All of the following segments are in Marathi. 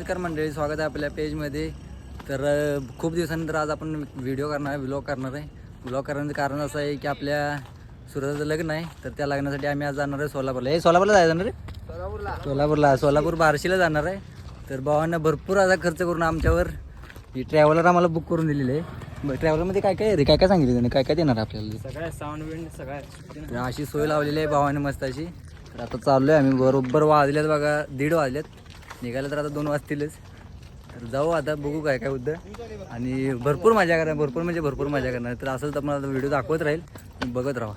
नमस्कार मंडळी, स्वागत आहे आपल्या पेजमध्ये. तर खूप दिवसानंतर आज आपण व्हिडिओ करणार आहे, व्लॉग करणार आहे. व्लॉग करण्याचं कारण असं आहे की आपल्या सुरतचं लग्न आहे. तर त्या लग्नासाठी आम्ही आज जाणार आहे सोलापूरला. सोलापूरला जायचं ना रे? सोलापूर बार्शीला जाणार आहे. तर भावांना भरपूर आता खर्च करून आमच्यावर ही ट्रॅव्हलर आम्हाला बुक करून दिलेली आहे. ट्रॅव्हलरमध्ये काय काय रे, काय काय सांगितलं त्याने, काय काय देणार आपल्याला? सगळ्या साऊंड विंड सगळ्या अशी सोय लावलेली आहे भावाने मस्त अशी. तर आता चाललो आहे आम्ही. बरोबर वाजल्यात बघा, 1:30 वाजल्यात. निघायला तर आता 2 वाजतीलच. तर जाऊ आता, बघू काय काय होतं. आणि भरपूर मजा करणार, भरपूर म्हणजे भरपूर मजा करणार. तर असंच तुम्हाला व्हिडिओ दाखवत राहील, बघत राहा.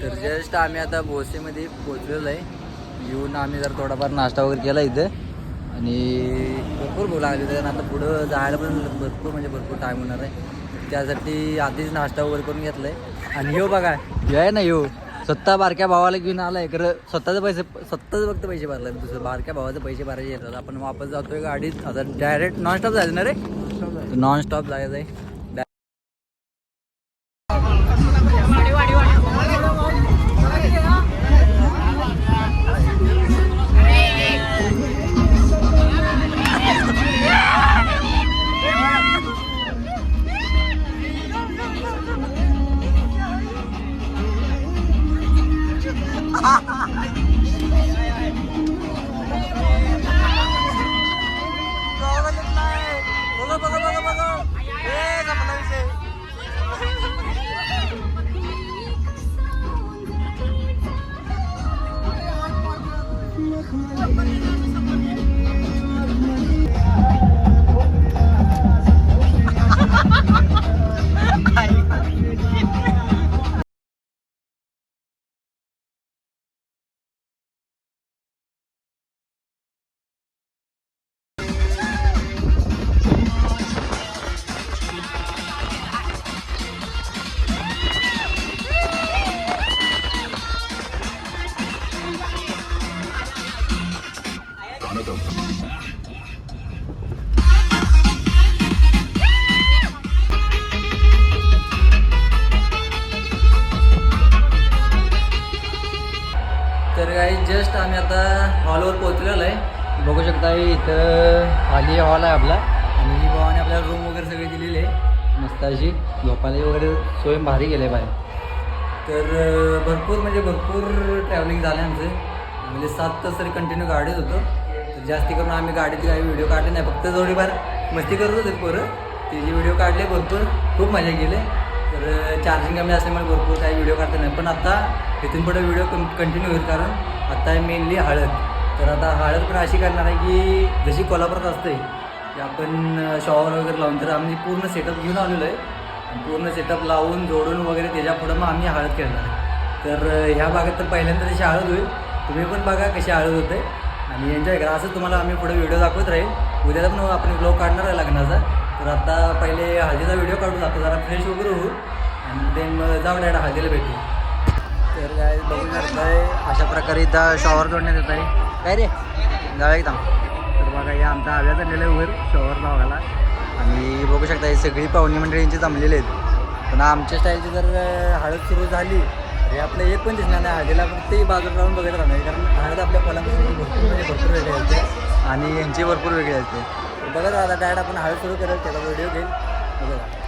तर जस्ट आम्ही आता भोसेमध्ये पोचलेलो आहे. येऊन आम्ही जर थोडाफार नाश्ता वगैरे केला इथं आणि भरपूर भूक लागली. तर आता पुढं जायला पण भरपूर टाईम होणार आहे. त्यासाठी आधीच नाश्ता वगैरे करून घेतला आहे. आणि येऊ बघा, आहे ना येऊ स्वतः बारक्या भावाला घेऊन आलाय. खरं स्वतःच फक्त पैसे भरले. दुसरं बारक्या भावाचे पैसे भरायचे येतात. आपण वापस जातोय गाडीत. आता डायरेक्ट नॉनस्टॉप जायचं ना रे? नॉनस्टॉप जायचं आहे. तर काही जस्ट आम्ही आता हॉलवर पोहोचलेलो आहे. बघू शकता इथं खाली हॉल आहे आपला. आणि ही भावाने आपल्याला रूम वगैरे सगळी दिलेली आहे. मस्त अशी झोपायला वगैरे सोय भारी गेले बाहेर. तर भरपूर ट्रॅव्हलिंग झालं आमचं. म्हणजे 7 तास तरी कंटिन्यू गाडीत होतो. तर जास्ती करून आम्ही गाडीत काही व्हिडिओ काढले नाही. फक्त थोडीफार मस्ती करत होते पोरं. त्याचे व्हिडिओ काढले भरपूर, खूप मजा केली. तर चार्जिंग कमी असल्यामुळे भरपूर काही व्हिडिओ काढता नाही. पण आता इथून पुढे व्हिडिओ कंटिन्यू होईल. कारण आता आहे मेनली हळद. तर आता हळद पण अशी करणार आहे की जशी कोल्हापुरात असते की आपण शॉवर वगैरे लावून, तर आम्ही पूर्ण सेटअप घेऊन आलेलो आहे. आणि पूर्ण सेटअप लावून जोडून वगैरे त्याच्या पुढं मग आम्ही हळद करणार आहे. तर ह्या भागात तर पहिल्यांदा तशी हळद होईल. तुम्ही पण बघा कशी हळद होते आणि एन्जॉय करा. असं तुम्हाला आम्ही पुढे व्हिडिओ दाखवत राहील. उद्याचा पण आपण व्लॉग काढणार आहे लग्नाचा. तर आता पहिले हळदीचा व्हिडिओ काढू, आता जरा फ्रेश वगैरे होऊ आणि देन मग जाऊ डायरेक्ट हळदीला भेटू. तर काय बघू शकताय अशा प्रकारे इथं शॉवर जोडण्यात येत आहे. काय रे जाऊ एकदम. तर बघा हे आमचा हव्या चाललेलं आहे वर शॉवर लावायला. आणि बघू शकता हे सगळी पाहुणी मंडळींची जमलेली आहेत. पण आमच्या स्टाईलची जर हळद सुरू झाली हे आपलं एक पण दिसणार नाही. हळदीला फक्त बाजूला राहून बघत राहणार. कारण हळद आपल्या कोल्हापूरची भरपूर वेगळी असते आणि यांची भरपूर वेगळी असते. बघत राहता डायरेक्ट आपण हळद सुरू करेल, त्याचा व्हिडिओ घेईल. बघा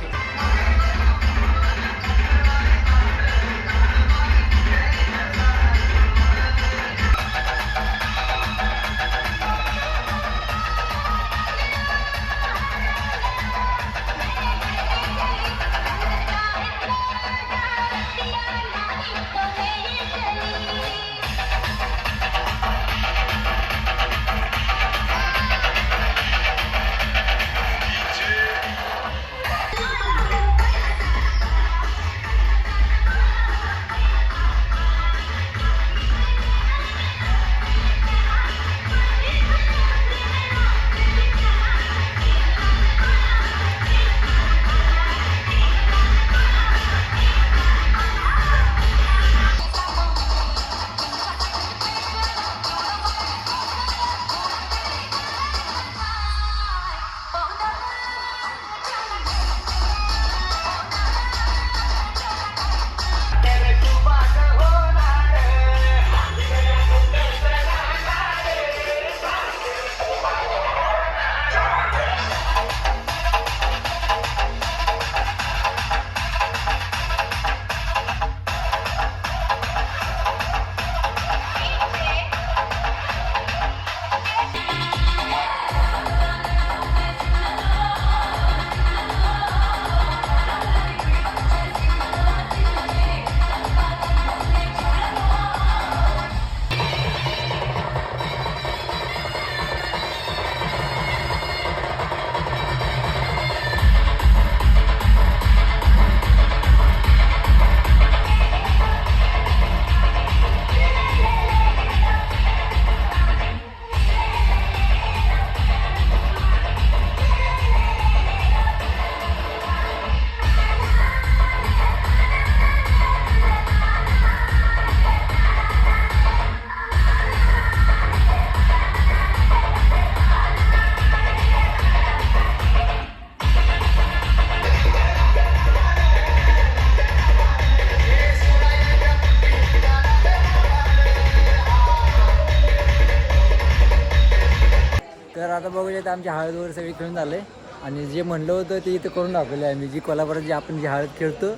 आता बघूया तर आमची हळद वगैरे सगळी खेळून झालं आहे आणि जे म्हणलं होतं ते इथं करून दाखवलं आहे आम्ही. जी कोल्हापुरात जी आपण जी हळद खेळतो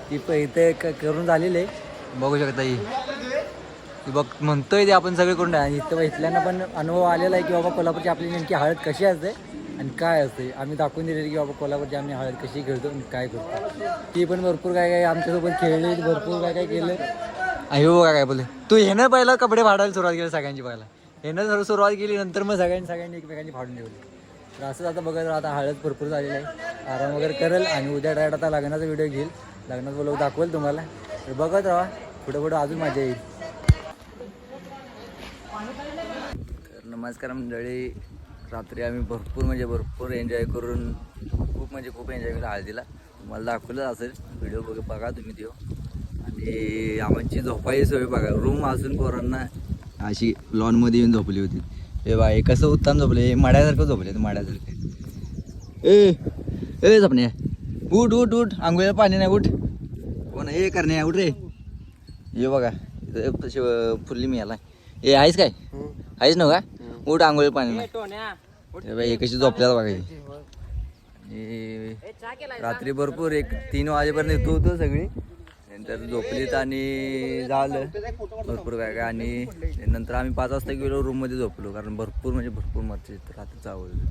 ती इथे करून झालेली आहे. बघू शकता ही बघ म्हणतोय ते आपण सगळे करून आणि इथं इथल्यांना पण अनुभव आलेला आहे की बाबा कोल्हापूरची आपली नेमकी हळद कशी असते आणि काय असते. आम्ही दाखवून दिलेली की बाबा कोल्हापूरची आम्ही हळद कशी खेळतो आणि काय करतो. ती पण भरपूर काय काय आमच्यासोबत खेळले, भरपूर काय काय केलं. अयो काय बोलले तू ह्यानं पहिला कपडे फाडायला सुरुवात केली सगळ्यांची. पहिला ह्यानं सुरुवात केली नंतर मग सगळ्यांनी एकमेकांची फाडून ठेवली. तर असंच आता बघत आता हळद भरपूर झालेली आहे. आराम वगैरे करेल आणि उद्या डायरेक्ट आता लग्नाचा व्हिडिओ घेईल. लग्नात बोलव दाखवेल तुम्हाला. तर बघत राहा पुढं अजून मजा येईल. तर नमस्कार मंडळी. रात्री आम्ही भरपूर एन्जॉय करून खूप एन्जॉय केला हळदीला. तुम्हाला दाखवलं असेल व्हिडिओ बघा तुम्ही तो. आणि आमची झोपायची सोय बघा. रूम असून पोरांना अशी लॉनमध्ये येऊन झोपली होती. हे बाई कसं उत्तम झोपले. मड्यासारखं झोपले मड्यासारखं. ए झोपणे उठ आंघोळीला पाणी नाही. उठ कोण हे करणे उठ रे. ये बघा तशी फुल्ली मी याला. ए आहेस काय आहेस ना का. उठ आंघोळीला पाणी नाही. बाई हे कशी झोपल्यात बघा. रात्री भरपूर 3 वाजेपर्यंत येतो होतो सगळी. नंतर झोपलीत आणि झालं भरपूर काय आणि नंतर आम्ही 5 वाजता गेलो रूममध्ये झोपलो. कारण भरपूर मच्छी रात्रीचं आवडलं.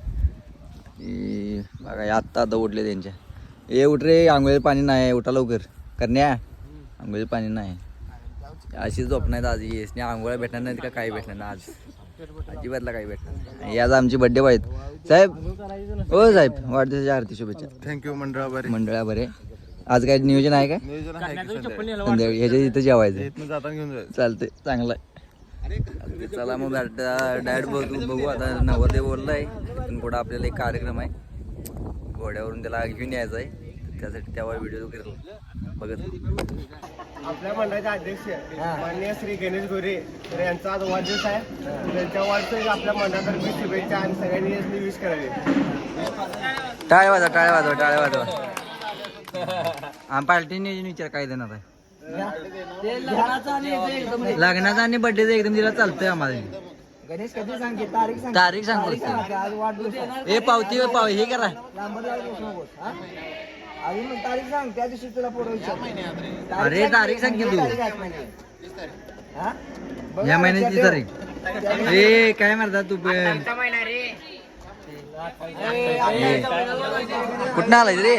आणि बघा आत्ता उठले त्यांच्या. ए उठ रे आंघोळीला पाणी नाही. उठा लवकर करण्या आंघोळीला पाणी नाही. अशी झोप नाही आज. येस नाही आंघोळ्या भेटणार नाहीत का काही भेटणार ना आज. अजिबातला काही भेटणार नाही. आज आमची बड्डे बॉय आहेत साहेब. हो साहेब वाढदिवसाच्या हार्दिक शुभेच्छा. थँक्यू मंडळा बरे. आज काय नियोजन आहे का संध्याकाळी ह्याच्या इथं जेवायचं चालतंय चांगलं आहे. चला मग डायरेक्ट बघू आता. नवरदेव बोललाय तिथून पुढं आपल्याला एक कार्यक्रम आहे. घोड्यावरून त्याला घेऊन यायचं आहे. त्यासाठी तेव्हा व्हिडिओ बघत. आपल्या मंडळाचे अध्यक्ष माननीय श्री गणेश गोरे तर यांचा आज वाढदिवस आहे. त्यांच्या वाढदिवस आपल्या मंडळातर्फे शुभेच्छा आणि सगळ्यांनी विश करावी. टाळ्या वाजवा. पार्टी नियोजन विचार काय देणार आहे. लग्नाचा आणि बड्डेचा एकदम दिला चालतंय आम्हाला. गणेश कधी सांगे तारीख सांगतो. हे पावती हे करा. अजून तारीख सांग. त्या दिवशी तुला फोटो विचार. अरे तारीख सांग की तू. या महिन्याची तारीख. ए काय म्हणतात तू पण कुठं आलाय रे.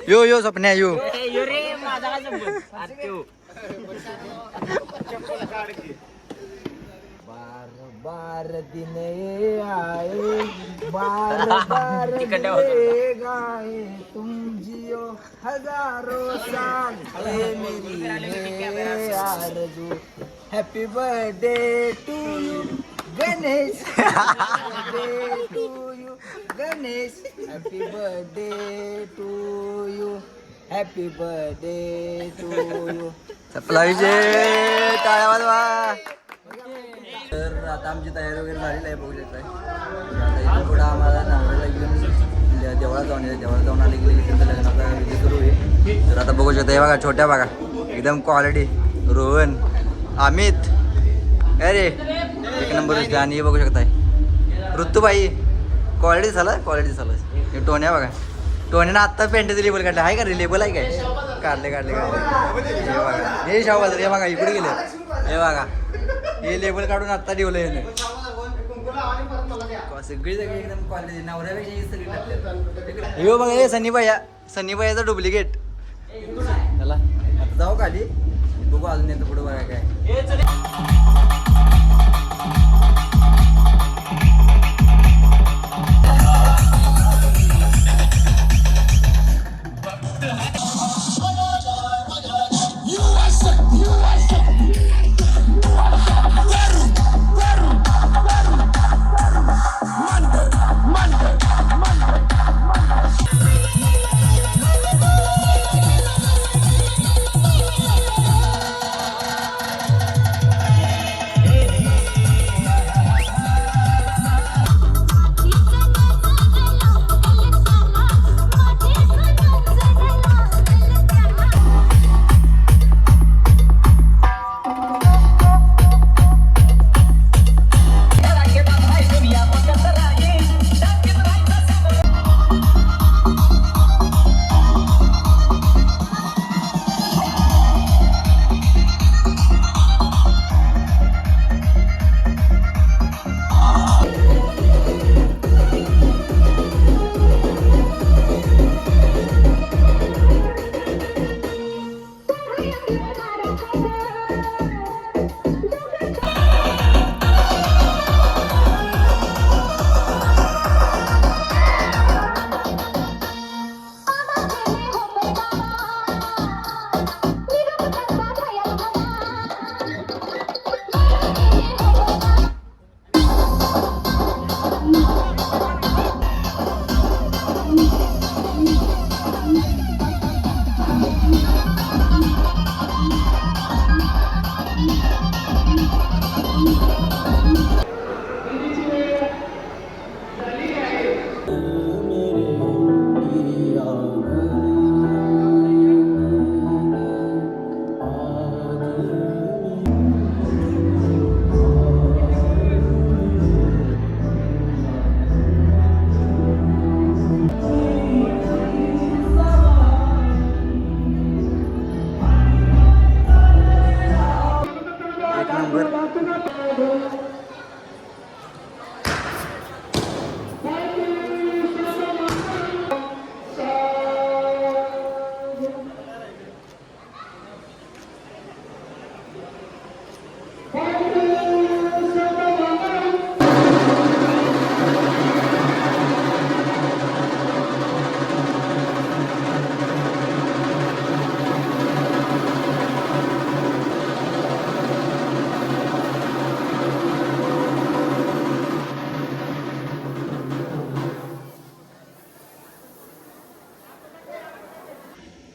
यो सपन्या यो. बार दिन आए बार दिन गाए तुम जियो हजारों साल ये मेरी है आरज़ू. Happy birthday to you Ganesh. To you Ganesh. Happy birthday to you. Happy birthday to you. सपला विजय. टाळ्या वाजवा. तर आता आमची तयारी वगैरे झालेली आहे. बघू शकताय. आता इथून पुढं आम्हाला नवऱ्याला घेऊन देवळात जाऊन आले गेले की त्यांचं लग्नाचा विधी सुरू आहे. तर आता बघू शकता हे बघा छोट्या बघा एकदम क्वालिटी. रोहन अमित अरे एक नंबर दिसते. आणि हे बघू शकताय ऋतूबाई. क्वालिटी झालं. हे टोन्या बघा. टोन्यानं आत्ता पेंटचं लेबल काढलं आहे का रे. लेबल आहे काय काढले. हे बघा हे शाहबाज हे बघा इकडे गेलं. हे बघा हे लेबल काढून आत्ता ठेवलं याने. सगळी एकदम क्वालिटी नवऱ्यापेक्षा ही सगळी. हे बघा हे सन्नीबाईचा डुप्लिकेट. चला आता जाऊ खाली बघू अजून येतं पुढं बघा काय.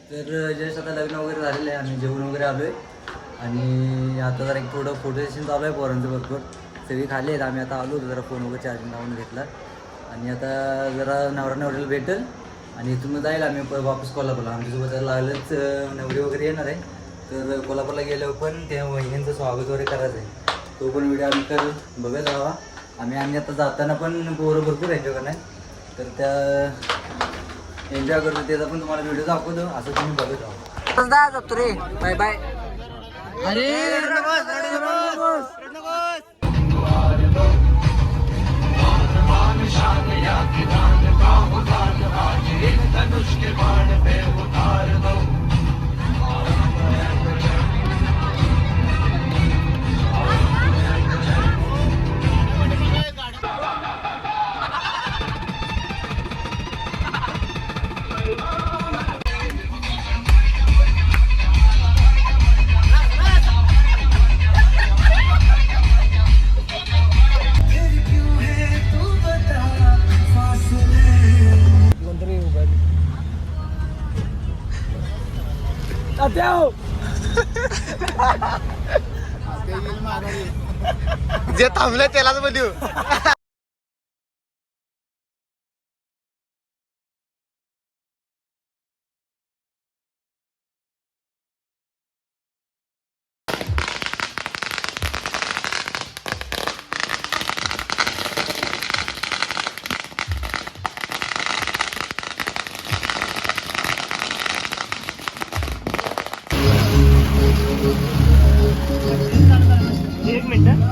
तर जस्ट आता लग्न वगैरे झालेलं आहे, आम्ही जेवण वगैरे आलो आहे आणि आता जरा एक थोडं फोटो सेशन चालू आहे पोरांचं भरपूर. सगळी खाली आहेत, आम्ही आता आलो होतो जरा फोन वगैरे चार्जिंग लावून घेतला आणि आता जरा नवरा नवरीला भेटेल आणि इथून जाईल आम्ही वापस कोल्हापूरला. आमच्यासोबत जर लागलंच नवरी वगैरे येणार आहे, तर कोल्हापूरला गेल्यावर पण त्या वहिनींचं स्वागत वगैरे करायचं आहे. तो पण व्हिडिओ आम्ही कर बघत राहा. आम्ही आता जाताना पण पोरं भरपूर एन्जॉय करणार, तर त्या एन्जॉय करतो त्याचा पण तुम्हाला व्हिडिओ दाखवतो, असं तुम्ही बघत राहा. जातो रे, बाय बाय. अरे जे थांबलं त्यालाच बोलू. एक मिनिट.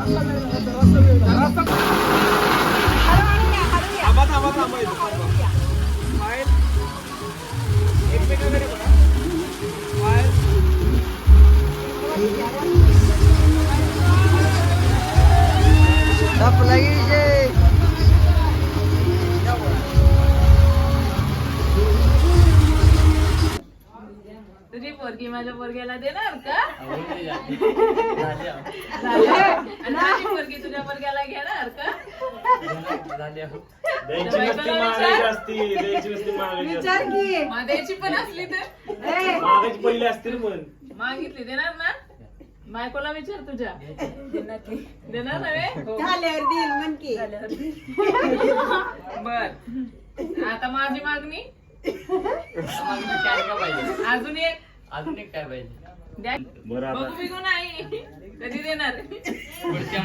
तुझी पोरगी माझ्या पोरग्याला देणार का? आणि माझी पोरगी तुझ्या पोरग्याला घेणार का? द्यायची पण असली तर पहिली असतील पण मागितली देणार ना? बायकोला विचार तुझ्या देणार ना रे? बर आता माझी मागणी अजून एक काय पाहिजे द्या. बघू बिघू नाही कधी देणार? पुढच्या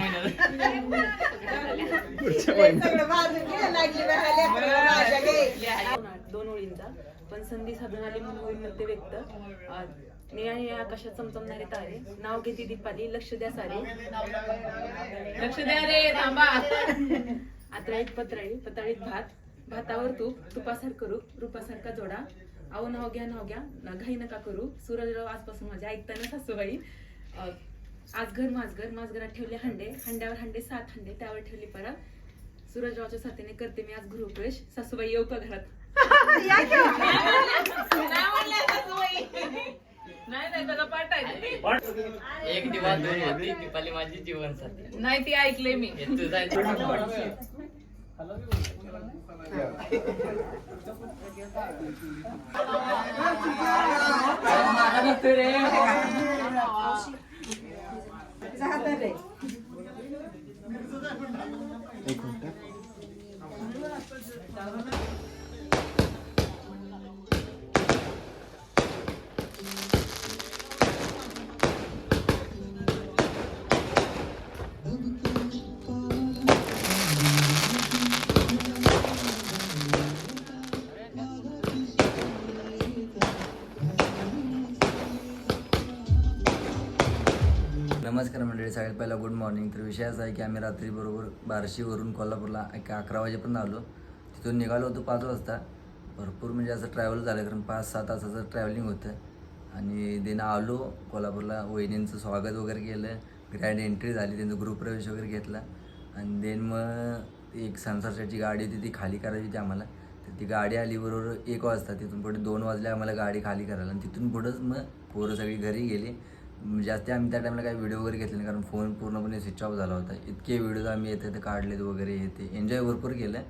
दोन ओळींचा पण संधी साधून आली म्हणून होईल व्यक्त. निळ्या आकाशात चमचमणारे तारे, नाव घेती दीपाली, लक्ष द्या सारे. लक्ष द्या रे, थांबा. आतळीत पत्राळी, पत्राळीत भात, भातावर तूप, तुपासारखं रूप, रूपासारखा जोडा. अहो नाव घ्या, घाई नका करू. सूरजराव आजपासून माझ्या ऐकताना सासूबाई. आज घर माझघरात ठेवले हांडे, हांड्यावर हांडे 7 हांडे, त्यावर ठेवली परत. सूरजरावच्या साथीने करते मी आज गृहप्रवेश. सासूबाई येऊ का घरात? नाही त्याला पाठायचं. एक दिवा दोन होती, दीपाली माझी जीवन साथी. नाही ती ऐकले मी. नमस्कार मंडळी, सगळ्यात पहिला गुड मॉर्निंग. तर विषय असा आहे की आम्ही रात्री बरोबर बार्शीवरून कोल्हापूरला 11 वाजेपर्यंत आलो. तिथून निघालो होतो 5 वाजता. भरपूर म्हणजे असं ट्रॅव्हल झालं, कारण 5-6 तासाचं ट्रॅव्हलिंग होतं. आणि देणं आलो कोल्हापूरला, वहिनींचं स्वागत वगैरे केलं, ग्रँड एंट्री झाली, त्यांचा गृहप्रवेश वगैरे घेतला. आणि देन मग एक सनसेटची गाडी होती, ती खाली करायची होती आम्हाला. तर ती गाडी आली बरोबर 1 वाजता. तिथून पुढे 2 वाजले आम्हाला गाडी खाली करायला. आणि तिथून पुढंच मग पोरं सगळी घरी गेली. जास्त आम्ही त्या टाईमला काही व्हिडिओ वगैरे घेतले नाही, कारण फोन पूर्णपणे स्विच ऑफ झाला होता. इतके व्हिडिओ आम्ही येते ते काढलेत वगैरे, येते एन्जॉय भरपूर केलं.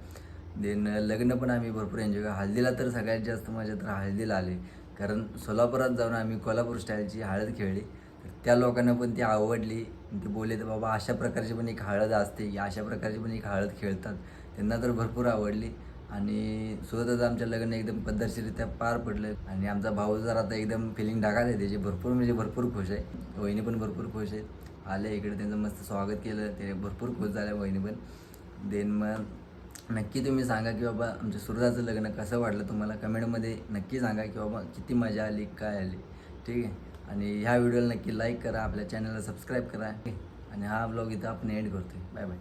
देन लग्न पण आम्ही भरपूर एन्जॉय केलं. हळदीला तर सगळ्यात जास्त मजा तर हळदीला आली, कारण सोलापुरात जाऊन आम्ही कोल्हापूर स्टाईलची हळद खेळली, तर त्या लोकांना पण ती आवडली. ते बोलले तर बाबा अशा प्रकारची पण एक हळद असते, अशा प्रकारची पण एक हळद खेळतात. त्यांना तर भरपूर आवडली. आणि सुरतचं आमच्या लग्न एकदम पद्धतशीररित्या पार पडलं. आणि आमचा भाऊ जर आता एकदम फिलिंग ढगात आहे त्याची, भरपूर म्हणजे भरपूर खुश आहे. वहिनी पण भरपूर खुश आहेत. आले इकडे, त्यांचं मस्त स्वागत केलं, ते भरपूर खुश झाले वहिनी पण. देन मग नक्की तुम्ही सांगा की बाबा आमच्या सुरताचं लग्न कसं वाटलं तुम्हाला, कमेंटमध्ये नक्की सांगा की बाबा किती मजा आली, काय आली. ठीक आहे. आणि ह्या व्हिडिओला नक्की लाईक करा, आपल्या चॅनलला सबस्क्राईब करा. आणि हा ब्लॉग इथं आपण एंड करतोय. Bye bye.